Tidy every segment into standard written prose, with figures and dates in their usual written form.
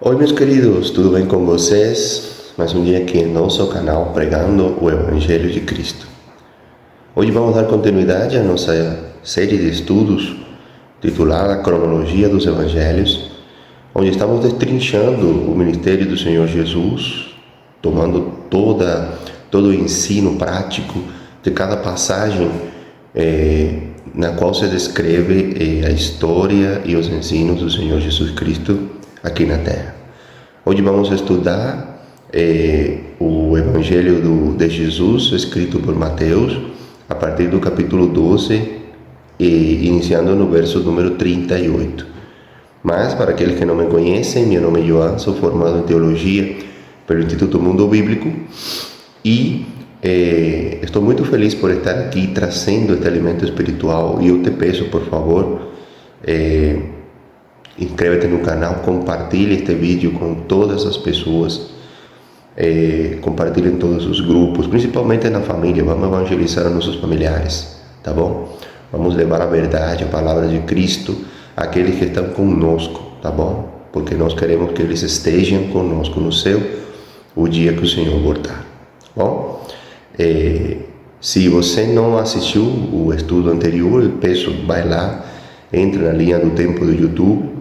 Oi, meus queridos, tudo bem com vocês? Mais um dia aqui em nosso canal pregando o Evangelho de Cristo. Hoje vamos dar continuidade à nossa série de estudos titulada Cronologia dos Evangelhos, onde estamos destrinchando o ministério do Senhor Jesus, tomando todo o ensino prático de cada passagem na qual se descreve a história e os ensinos do Senhor Jesus Cristo aqui na Terra. Hoje vamos estudar o Evangelho de Jesus, escrito por Mateus, a partir do capítulo 12, iniciando no verso número 38. Mas, para aqueles que não me conhecem, meu nome é João, sou formado em Teologia pelo Instituto Mundo Bíblico e estou muito feliz por estar aqui trazendo este alimento espiritual. E eu te peço, por favor, inscreve-te no canal, compartilhe este vídeo com todas as pessoas, compartilhe em todos os grupos, principalmente na família. Vamos evangelizar os nossos familiares, tá bom? Vamos levar a verdade, a palavra de Cristo àqueles que estão conosco, tá bom? Porque nós queremos que eles estejam conosco no céu o dia que o Senhor voltar, tá bom? Se você não assistiu o estudo anterior, eu peço, vai lá, entra na linha do tempo do YouTube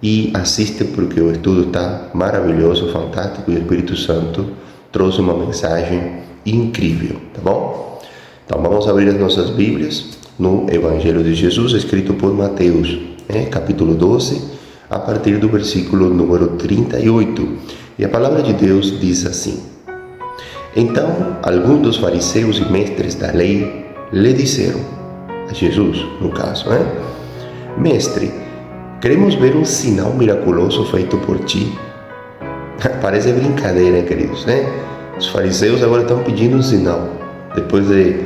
e assiste, porque o estudo está maravilhoso, fantástico, e o Espírito Santo trouxe uma mensagem incrível, tá bom? Então vamos abrir as nossas Bíblias no Evangelho de Jesus, escrito por Mateus, capítulo 12, a partir do versículo número 38. E a palavra de Deus diz assim: Então, alguns dos fariseus e mestres da lei lhe disseram, a Jesus, no caso, Mestre, queremos ver um sinal miraculoso feito por ti. Parece brincadeira, queridos, Os fariseus agora estão pedindo um sinal, depois de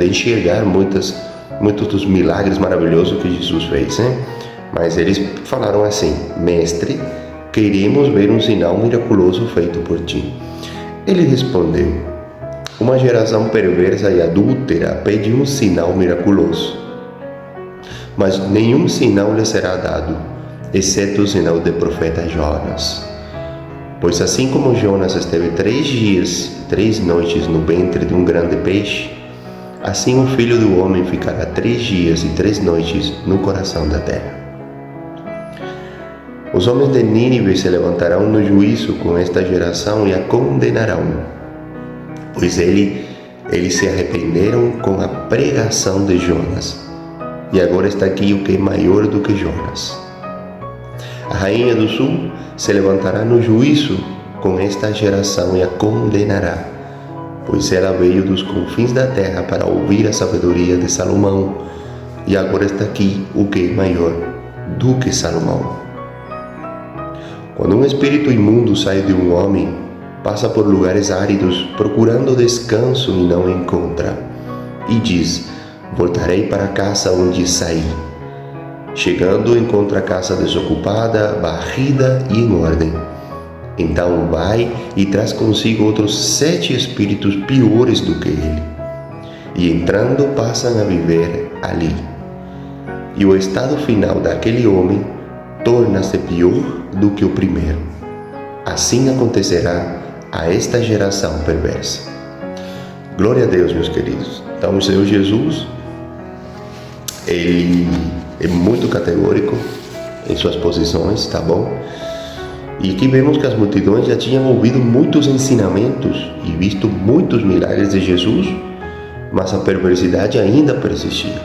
enxergar muitos dos milagres maravilhosos que Jesus fez, Mas eles falaram assim: Mestre, queremos ver um sinal miraculoso feito por ti. Ele respondeu: Uma geração perversa e adúltera pede um sinal miraculoso, mas nenhum sinal lhe será dado, exceto o sinal do profeta Jonas. Pois assim como Jonas esteve 3 dias e 3 noites no ventre de um grande peixe, assim o Filho do Homem ficará 3 dias e 3 noites no coração da terra. Os homens de Nínive se levantarão no juízo com esta geração e a condenarão, pois eles se arrependeram com a pregação de Jonas, e agora está aqui o que é maior do que Jonas. A rainha do sul se levantará no juízo com esta geração e a condenará, pois ela veio dos confins da terra para ouvir a sabedoria de Salomão, e agora está aqui o que é maior do que Salomão. Quando um espírito imundo sai de um homem, passa por lugares áridos procurando descanso e não encontra, e diz: Voltarei para a casa onde saí. Chegando, encontra a casa desocupada, varrida e em ordem. Então vai e traz consigo outros 7 espíritos piores do que ele, e entrando passam a viver ali. E o estado final daquele homem torna-se pior do que o primeiro. Assim acontecerá a esta geração perversa. Glória a Deus, meus queridos. Então o Senhor Jesus, ele é muito categórico em suas posições, tá bom? E aqui vemos que as multidões já tinham ouvido muitos ensinamentos e visto muitos milagres de Jesus, mas a perversidade ainda persistia.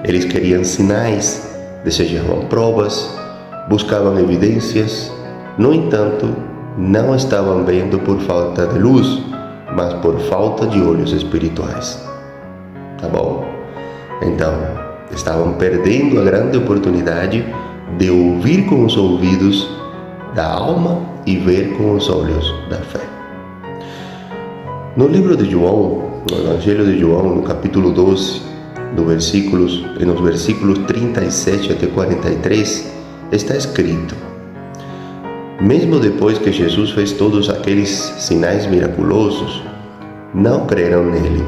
Eles queriam sinais, desejavam provas, buscavam evidências. No entanto, não estavam vendo por falta de luz, mas por falta de olhos espirituais. Tá bom? Então, estavam perdendo a grande oportunidade de ouvir com os ouvidos da alma e ver com os olhos da fé. No livro de João, no Evangelho de João, no capítulo 12, nos versículos 37 até 43, está escrito: Mesmo depois que Jesus fez todos aqueles sinais miraculosos, não creram nele.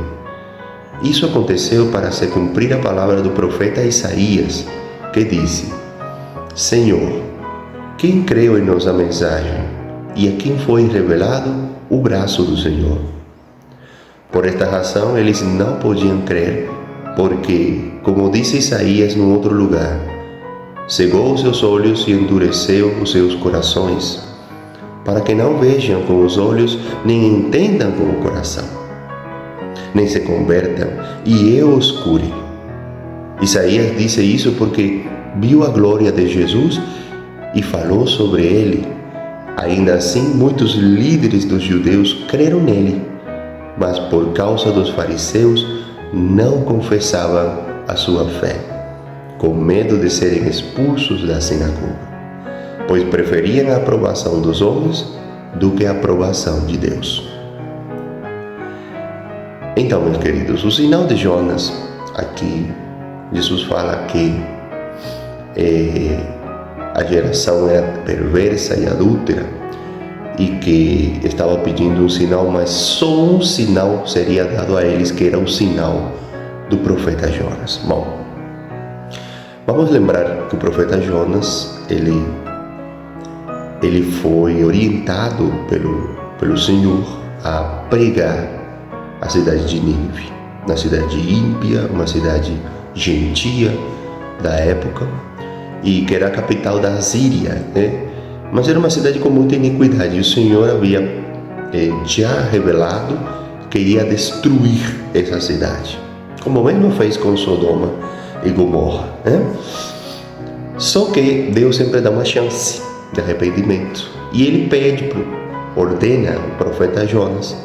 Isso aconteceu para se cumprir a palavra do profeta Isaías, que disse: Senhor, quem creu em nossa mensagem e a quem foi revelado o braço do Senhor? Por esta razão eles não podiam crer, porque, como disse Isaías no outro lugar, cegou os seus olhos e endureceu os seus corações, para que não vejam com os olhos, nem entendam com o coração, nem se convertam e eu os cure. Isaías disse isso porque viu a glória de Jesus e falou sobre ele. Ainda assim, muitos líderes dos judeus creram nele, mas por causa dos fariseus não confessavam a sua fé, com medo de serem expulsos da sinagoga, pois preferiam a aprovação dos homens do que a aprovação de Deus. Então, meus queridos, o sinal de Jonas, aqui Jesus fala que a geração era perversa e adúltera e que estava pedindo um sinal, mas só um sinal seria dado a eles, que era o sinal do profeta Jonas. Bom, vamos lembrar que o profeta Jonas, ele foi orientado pelo Senhor a pregar a cidade de Nínive, uma cidade ímpia, uma cidade gentia da época, e que era a capital da Síria, né? Mas era uma cidade com muita iniquidade, e o Senhor havia já revelado que iria destruir essa cidade, como mesmo fez com Sodoma e Gomorra, né? Só que Deus sempre dá uma chance de arrependimento, e ele ordena o profeta Jonas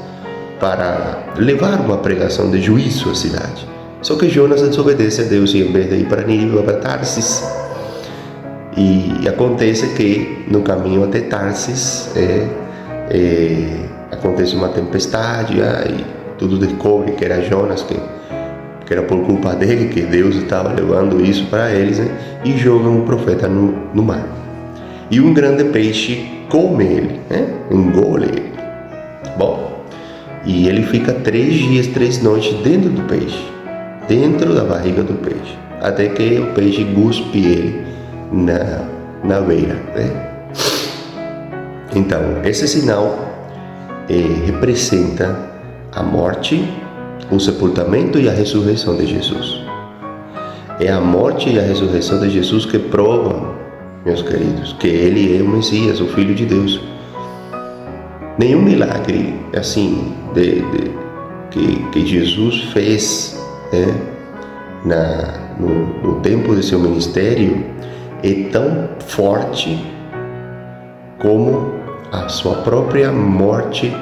para levar uma pregação de juízo à cidade. Só que Jonas desobedece a Deus e, em vez de ir para Nínive, vai para Tarsis. E acontece que no caminho até Tarsis acontece uma tempestade, e tudo descobre que era Jonas, que era por culpa dele que Deus estava levando isso para eles, né? E jogam o profeta no mar. E um grande peixe come ele, né? Engole ele. Bom, e ele fica 3 dias, 3 noites dentro do peixe, dentro da barriga do peixe, até que o peixe cuspe ele na beira, né? Então, esse sinal representa a morte, o sepultamento e a ressurreição de Jesus. É a morte e a ressurreição de Jesus que provam, meus queridos, que ele é o Messias, o Filho de Deus. Nenhum milagre assim que Jesus fez, né, no tempo de seu ministério é tão forte como a sua própria morte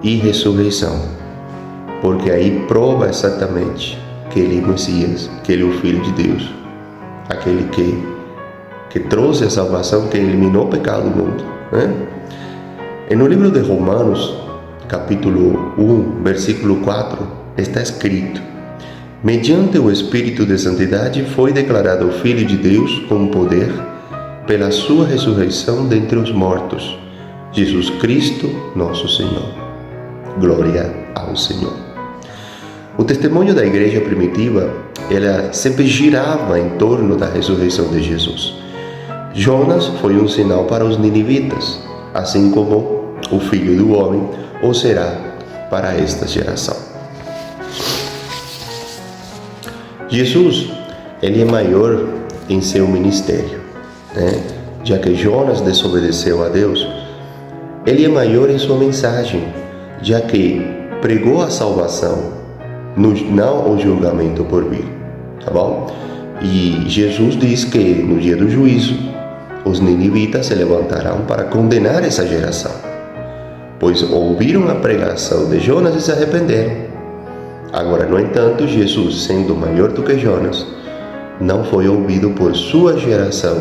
e ressurreição, porque aí prova exatamente que ele é o Messias, que ele é o Filho de Deus, aquele que trouxe a salvação, que eliminou o pecado do mundo, né? E no livro de Romanos, capítulo 1, versículo 4, está escrito: mediante o Espírito de Santidade foi declarado o Filho de Deus com poder pela sua ressurreição dentre os mortos, Jesus Cristo, nosso Senhor. Glória ao Senhor. O testemunho da igreja primitiva, ela sempre girava em torno da ressurreição de Jesus. Jonas foi um sinal para os ninivitas, assim como o Filho do Homem o será para esta geração. Jesus, ele é maior em seu ministério, né? Já que Jonas desobedeceu a Deus, ele é maior em sua mensagem, já que pregou a salvação, não o julgamento por vir, tá bom? E Jesus diz que no dia do juízo, os ninivitas se levantarão para condenar essa geração, pois ouviram a pregação de Jonas e se arrependeram. Agora, no entanto, Jesus, sendo maior do que Jonas, não foi ouvido por sua geração,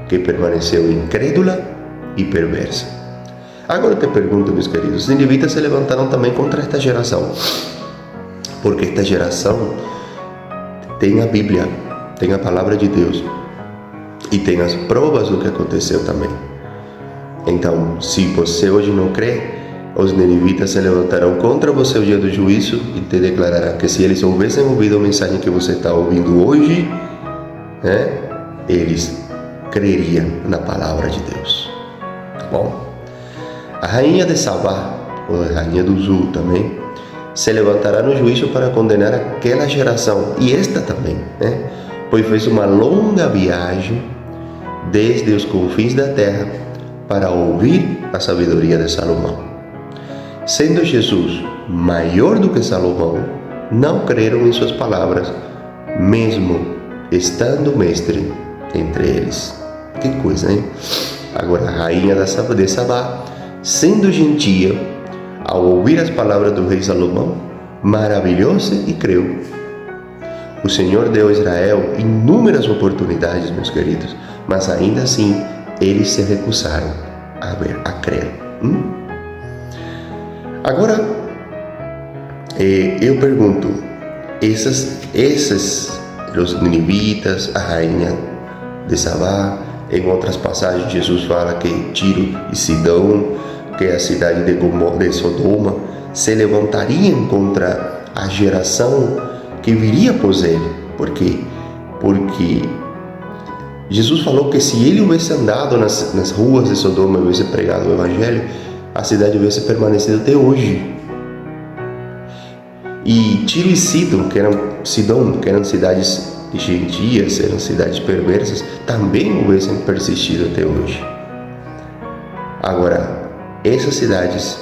que permaneceu incrédula e perversa. Agora eu te pergunto, meus queridos, os ninivitas se levantaram também contra esta geração, porque esta geração tem a Bíblia, tem a palavra de Deus e tem as provas do que aconteceu também. Então, se você hoje não crê, os ninivitas se levantarão contra você no dia do juízo e te declararão que se eles houvessem ouvido a mensagem que você está ouvindo hoje, eles creriam na palavra de Deus. Tá bom? A rainha de Sabá, ou a rainha do Sul também, se levantará no juízo para condenar aquela geração, e esta também, né? Pois fez uma longa viagem desde os confins da terra para ouvir a sabedoria de Salomão. Sendo Jesus maior do que Salomão, não creram em suas palavras, mesmo estando o mestre entre eles. Que coisa, hein? Agora, a rainha de Sabá, sendo gentia, ao ouvir as palavras do rei Salomão, maravilhou-se e creu. O Senhor deu a Israel inúmeras oportunidades, meus queridos, mas ainda assim eles se recusaram a crer. Agora, eu pergunto, os ninivitas, a rainha de Sabá, em outras passagens Jesus fala que Tiro e Sidão, que é a cidade de Sodoma, se levantariam contra a geração que viria após ele. Por quê? Porque Jesus falou que se ele houvesse andado nas ruas de Sodoma e houvesse pregado o Evangelho, a cidade houvesse permanecido até hoje. E Tiro e Sidão, que eram cidades gentias, eram cidades perversas, também houvessem persistido até hoje. Agora, essas cidades,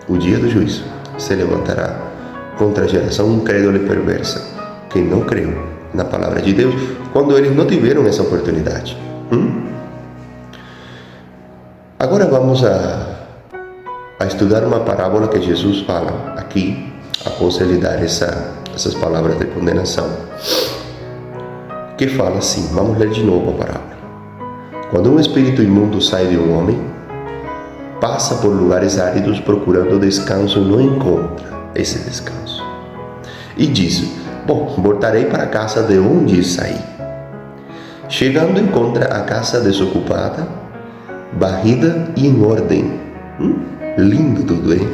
o dia do juízo, se levantará contra a geração incrédula e perversa, que não creu na palavra de Deus, quando eles não tiveram essa oportunidade. Agora vamos a estudar uma parábola que Jesus fala aqui, após ele dar essas palavras de condenação, que fala assim. Vamos ler de novo a parábola. Quando um espírito imundo sai de um homem, passa por lugares áridos procurando descanso e não encontra esse descanso. E diz: bom, voltarei para a casa de onde saí. Chegando, encontra a casa desocupada, varrida e em ordem. Lindo tudo, hein?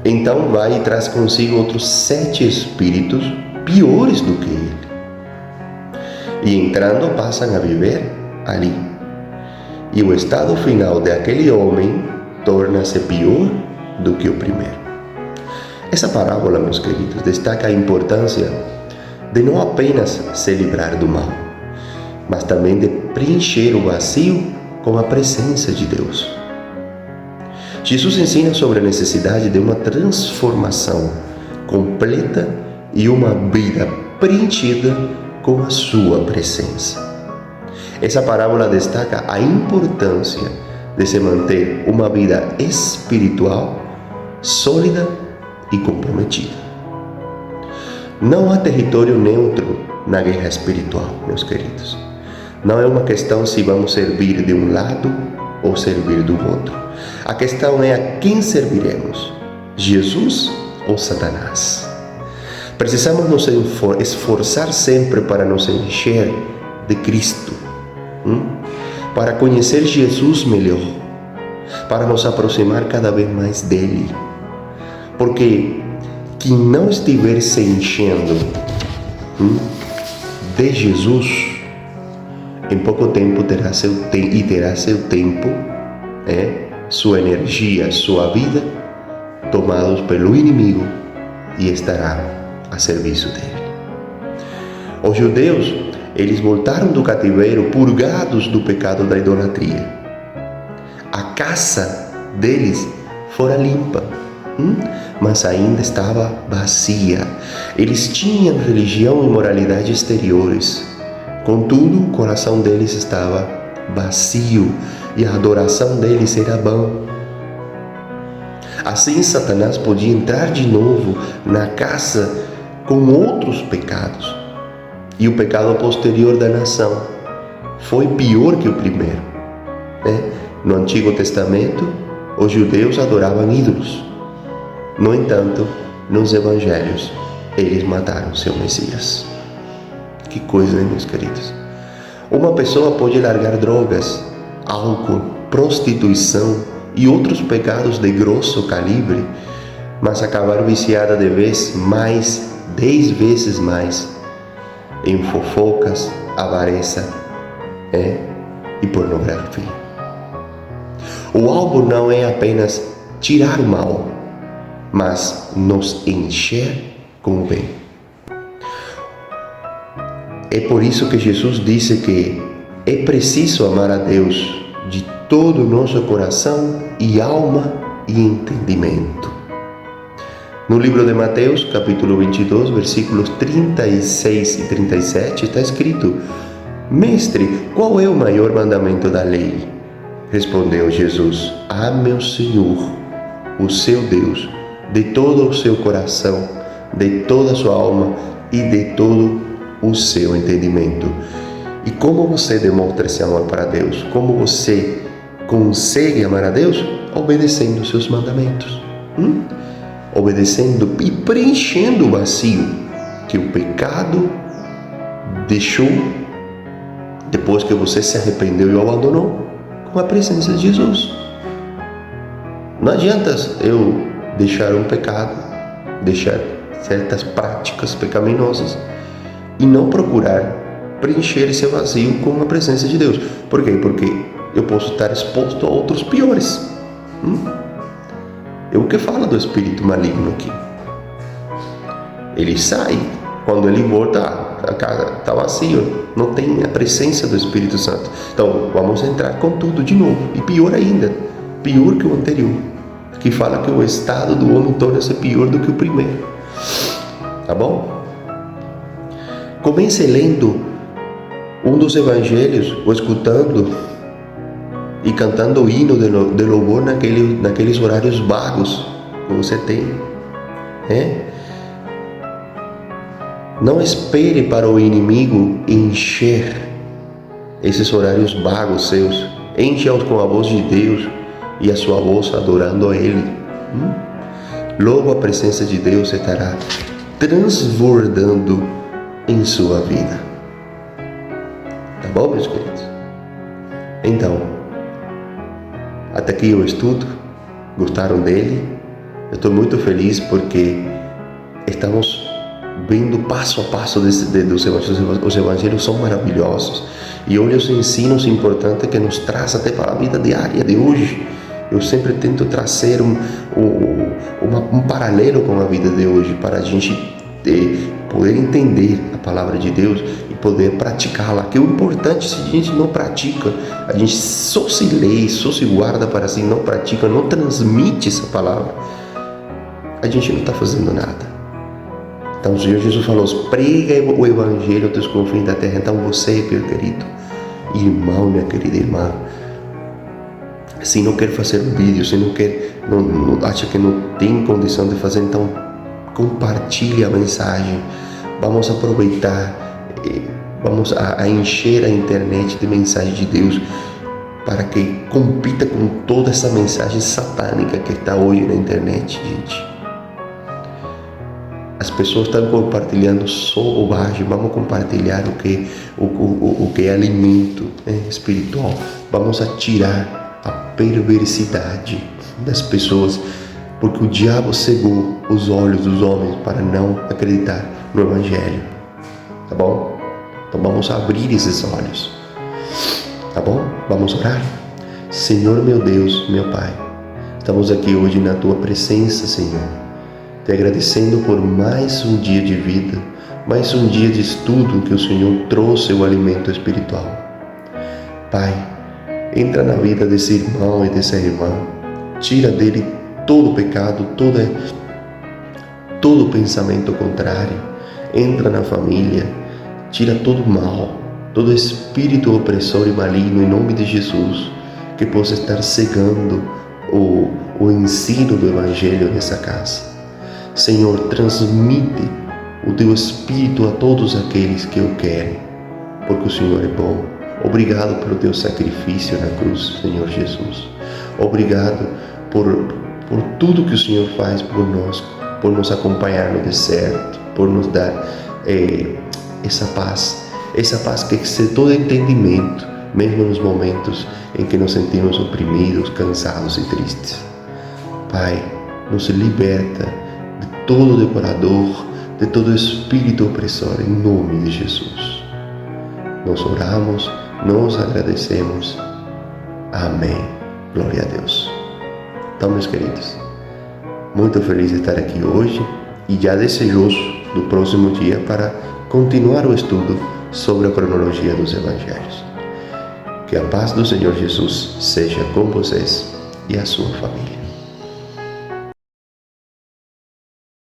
Então vai e traz consigo outros 7 espíritos piores do que ele. E entrando, passam a viver ali. E o estado final daquele homem torna-se pior do que o primeiro. Essa parábola, meus queridos, destaca a importância de não apenas se livrar do mal, mas também de preencher o vazio com a presença de Deus. Jesus ensina sobre a necessidade de uma transformação completa e uma vida preenchida com a sua presença. Essa parábola destaca a importância de se manter uma vida espiritual sólida e comprometida. Não há território neutro na guerra espiritual, meus queridos. Não é uma questão se vamos servir de um lado ou servir do outro. A questão é a quem serviremos, Jesus ou Satanás. Precisamos nos esforçar sempre para nos encher de Cristo, para conhecer Jesus melhor, para nos aproximar cada vez mais dele. Porque quem não estiver se enchendo de Jesus, em pouco tempo terá seu tempo, sua energia, sua vida tomados pelo inimigo e estará a serviço dele. Os judeus, eles voltaram do cativeiro purgados do pecado da idolatria. A casa deles fora limpa, mas ainda estava vazia. Eles tinham religião e moralidade exteriores. Contudo, o coração deles estava vazio e a adoração deles era vã. Assim, Satanás podia entrar de novo na casa com outros pecados. E o pecado posterior da nação foi pior que o primeiro. No Antigo Testamento, os judeus adoravam ídolos. No entanto, nos evangelhos, eles mataram seu Messias. Que coisa, hein, meus queridos? Uma pessoa pode largar drogas, álcool, prostituição e outros pecados de grosso calibre, mas acabar viciada de vez mais, 10 vezes mais, em fofocas, avareza, e pornografia. O alvo não é apenas tirar o mal, mas nos encher com o bem. É por isso que Jesus disse que é preciso amar a Deus de todo o nosso coração e alma e entendimento. No livro de Mateus, capítulo 22, versículos 36 e 37, está escrito: Mestre, qual é o maior mandamento da lei? Respondeu Jesus: ame o Senhor, o seu Deus, de todo o seu coração, de toda a sua alma e de todo o seu entendimento. E como você demonstra esse amor para Deus? Como você consegue amar a Deus? Obedecendo os seus mandamentos. Obedecendo e preenchendo o vazio que o pecado deixou depois que você se arrependeu e o abandonou, com a presença de Jesus. Não adianta eu deixar um pecado, deixar certas práticas pecaminosas e não procurar preencher esse vazio com a presença de Deus. Por quê? Porque eu posso estar exposto a outros piores. É o que fala do espírito maligno aqui. Ele sai, quando ele volta, a casa está vazia, não tem a presença do Espírito Santo. Então vamos entrar com tudo de novo, e pior ainda, pior que o anterior, que fala que o estado do homem torna-se pior do que o primeiro. Tá bom? Comece lendo um dos evangelhos, ou escutando e cantando o hino de louvor naqueles horários vagos que você tem. Não espere para o inimigo encher esses horários vagos seus. Enche-os com a voz de Deus e a sua voz adorando a Ele. Logo a presença de Deus estará transbordando em sua vida. Tá bom, meus queridos? Então, até aqui o estudo. Gostaram dele? Eu estou muito feliz porque estamos vendo passo a passo dos evangelhos. Os evangelhos são maravilhosos. E olha os ensinos importantes que nos traz até para a vida diária de hoje. Eu sempre tento trazer um paralelo com a vida de hoje, para a gente poder entender a palavra de Deus e poder praticá-la. Que o importante, se a gente não pratica, a gente só se lê, só se guarda para si, não pratica, não transmite essa palavra, a gente não está fazendo nada. Então o Senhor Jesus falou: prega o evangelho aos confins da terra. Então você, meu querido irmão, minha querida irmã, se não quer fazer um vídeo, se não acha que não tem condição de fazer, então compartilhe a mensagem. Vamos aproveitar, vamos a encher a internet de mensagem de Deus, para que compita com toda essa mensagem satânica que está hoje na internet, gente. As pessoas estão compartilhando só bobagem. Vamos compartilhar o que é alimento espiritual. Vamos tirar a perversidade das pessoas, porque o diabo cegou os olhos dos homens para não acreditar no Evangelho. Tá bom? Então vamos abrir esses olhos. Tá bom? Vamos orar? Senhor, meu Deus, meu Pai, estamos aqui hoje na Tua presença, Senhor, te agradecendo por mais um dia de vida, mais um dia de estudo que o Senhor trouxe o alimento espiritual. Pai, entra na vida desse irmão e dessa irmã, tira dele todo o pecado, todo pensamento contrário, entra na família, tira todo o mal, todo espírito opressor e maligno, em nome de Jesus, que possa estar cegando o ensino do Evangelho nessa casa. Senhor, transmite o Teu Espírito a todos aqueles que o querem, porque o Senhor é bom. Obrigado pelo Teu sacrifício na cruz, Senhor Jesus. Obrigado por tudo que o Senhor faz por nós, por nos acompanhar no deserto, por nos dar essa paz que excede todo entendimento, mesmo nos momentos em que nos sentimos oprimidos, cansados e tristes. Pai, nos liberta de todo devorador, de todo espírito opressor, em nome de Jesus. nós oramos, nós agradecemos. Amém. Glória a Deus. Então, meus queridos, muito feliz de estar aqui hoje e já desejoso do próximo dia para continuar o estudo sobre a cronologia dos Evangelhos. Que a paz do Senhor Jesus seja com vocês e a sua família.